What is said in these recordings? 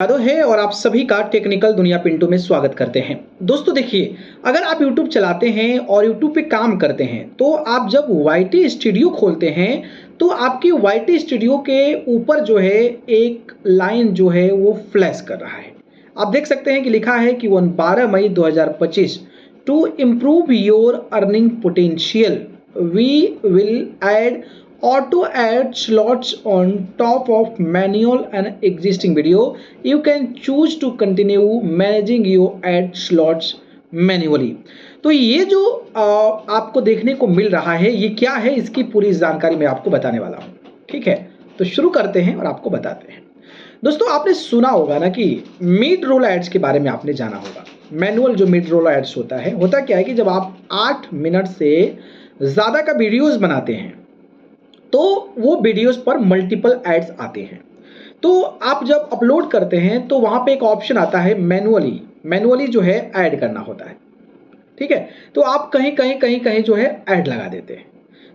यादव है और आप सभी का टेक्निकल दुनिया पिंटू में स्वागत करते हैं। दोस्तों देखिए, अगर आप YouTube चलाते हैं और YouTube पे काम करते हैं तो आप जब YT स्टूडियो खोलते हैं तो आपकी YT स्टूडियो के ऊपर जो है एक लाइन जो है वो फ्लैश कर रहा है। आप देख सकते हैं कि लिखा है कि 12 मई 2025 to improve your earning potential we will add auto add slots on top of manual and existing video. You can choose to continue managing your ad slots manually. तो ये जो आपको देखने को मिल रहा है ये क्या है, इसकी पूरी जानकारी मैं आपको बताने वाला हूँ। ठीक है, तो शुरू करते हैं और आपको बताते हैं। दोस्तों आपने सुना होगा ना कि मिड रोल एड्स के बारे में आपने जाना होगा। मैनुअल जो मिड रोल एड्स होता क्या है कि जब आप 8 मिनट से ज़्यादा का वीडियोस बनाते हैं तो वो वीडियोस पर मल्टीपल एड्स आते हैं। तो आप जब अपलोड करते हैं तो वहाँ पे एक ऑप्शन आता है मैनुअली जो है ऐड करना होता है। ठीक है, तो आप कहीं जो है ऐड लगा देते हैं।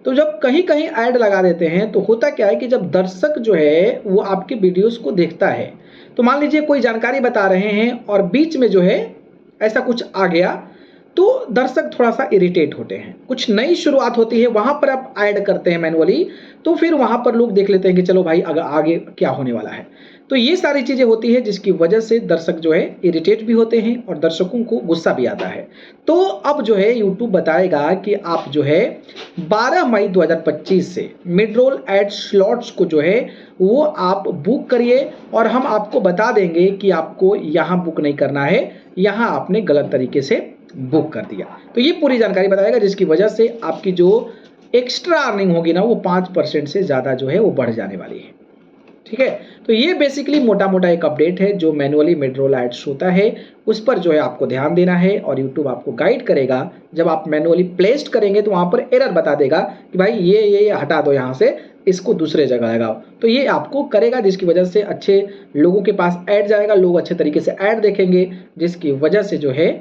तो जब कहीं ऐड लगा देते हैं तो होता क्या है कि जब दर्शक जो है वो आपके वीडियोस को देखता है, तो मान लीजिए कोई जानकारी बता रहे हैं और बीच में जो है ऐसा कुछ आ गया तो दर्शक थोड़ा सा इरिटेट होते हैं। कुछ नई शुरुआत होती है, वहां पर आप ऐड करते हैं मैनुअली, तो फिर वहां पर लोग देख लेते हैं कि चलो भाई आगे क्या होने वाला है। तो ये सारी चीजें होती है जिसकी वजह से दर्शक जो है इरिटेट भी होते हैं और दर्शकों को गुस्सा भी आता है। तो अब जो है यूट्यूब बताएगा कि आप जो है 12 मई 2025 से मिड रोल एड स्लॉट्स को जो है वो आप बुक करिए और हम आपको बता देंगे कि आपको यहाँ बुक नहीं करना है, यहाँ आपने गलत तरीके से बुक कर दिया। तो ये पूरी जानकारी बताएगा जिसकी वजह से आपकी जो एक्स्ट्रा अर्निंग होगी ना वो 5% से ज़्यादा जो है वो बढ़ जाने वाली है। ठीक है, तो ये बेसिकली मोटा मोटा एक अपडेट है जो मैनुअली मिड रोल एड्स होता है उस पर जो है आपको ध्यान देना है और यूट्यूब आपको गाइड करेगा। जब आप मैनुअली प्लेस्ड करेंगे तो वहाँ पर एरर बता देगा कि भाई ये हटा दो, यहाँ से इसको दूसरे जगह लगाओ। तो ये आपको करेगा जिसकी वजह से अच्छे लोगों के पास ऐड जाएगा, लोग अच्छे तरीके से ऐड देखेंगे जिसकी वजह से जो है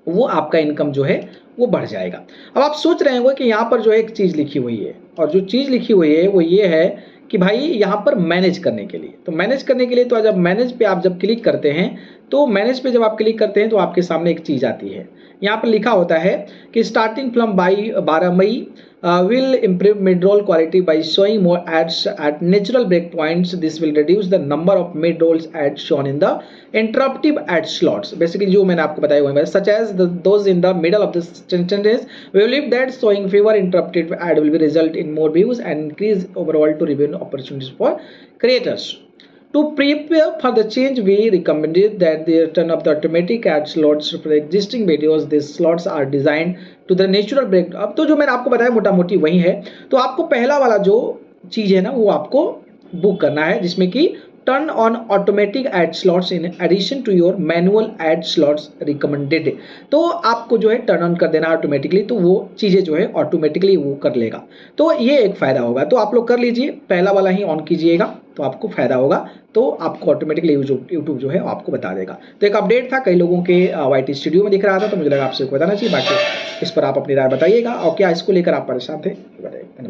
वो आपका इनकम जो है वो बढ़ जाएगा। अब आप सोच रहे होंगे कि यहाँ पर जो है एक चीज़ लिखी हुई है और जो चीज़ लिखी हुई है वो ये है कि भाई यहाँ पर मैनेज करने के लिए, तो जब मैनेज पे आप जब क्लिक करते हैं तो मैनेज पे जब आप क्लिक करते हैं तो आपके सामने एक चीज़ आती है। यहाँ पर लिखा होता है कि स्टार्टिंग फ्रॉम बाई 12 मई will improve mid-roll quality by showing more ads at natural breakpoints. This will reduce the number of mid-rolls ads shown in the interruptive ad slots. Basically जो मैंने आपको बताया हुआ है, such as those in the middle of the sentence, we believe that showing fewer interrupted ad will be result in more views and increase overall to revenue opportunities for creators. To prepare for the change, we recommended that the return of the automatic ad slots for existing videos. These slots are designed to the natural break. अब तो जो मैंने आपको बताया मोटा मोटी वही है। तो आपको पहला वाला जो चीज़ है ना वो आपको बुक करना है जिसमें कि turn on automatic ad slots in addition to your manual ad slots recommended. तो आपको जो है टर्न ऑन कर देना ऑटोमेटिकली, तो वो चीज़ें जो है ऑटोमेटिकली वो कर लेगा। तो ये एक फ़ायदा होगा, तो आप लोग कर लीजिए, पहला वाला ही ऑन कीजिएगा तो आपको फ़ायदा होगा। तो आपको ऑटोमेटिकली यूट्यूब जो है आपको बता देगा। तो एक अपडेट था, कई लोगों के YT स्टूडियो में दिख रहा था तो मुझे लगा आपसे बताना चाहिए। बाकी इस पर आप अपनी राय बताइएगा और क्या इसको लेकर आप परेशान थे, बताइए। धन्यवाद।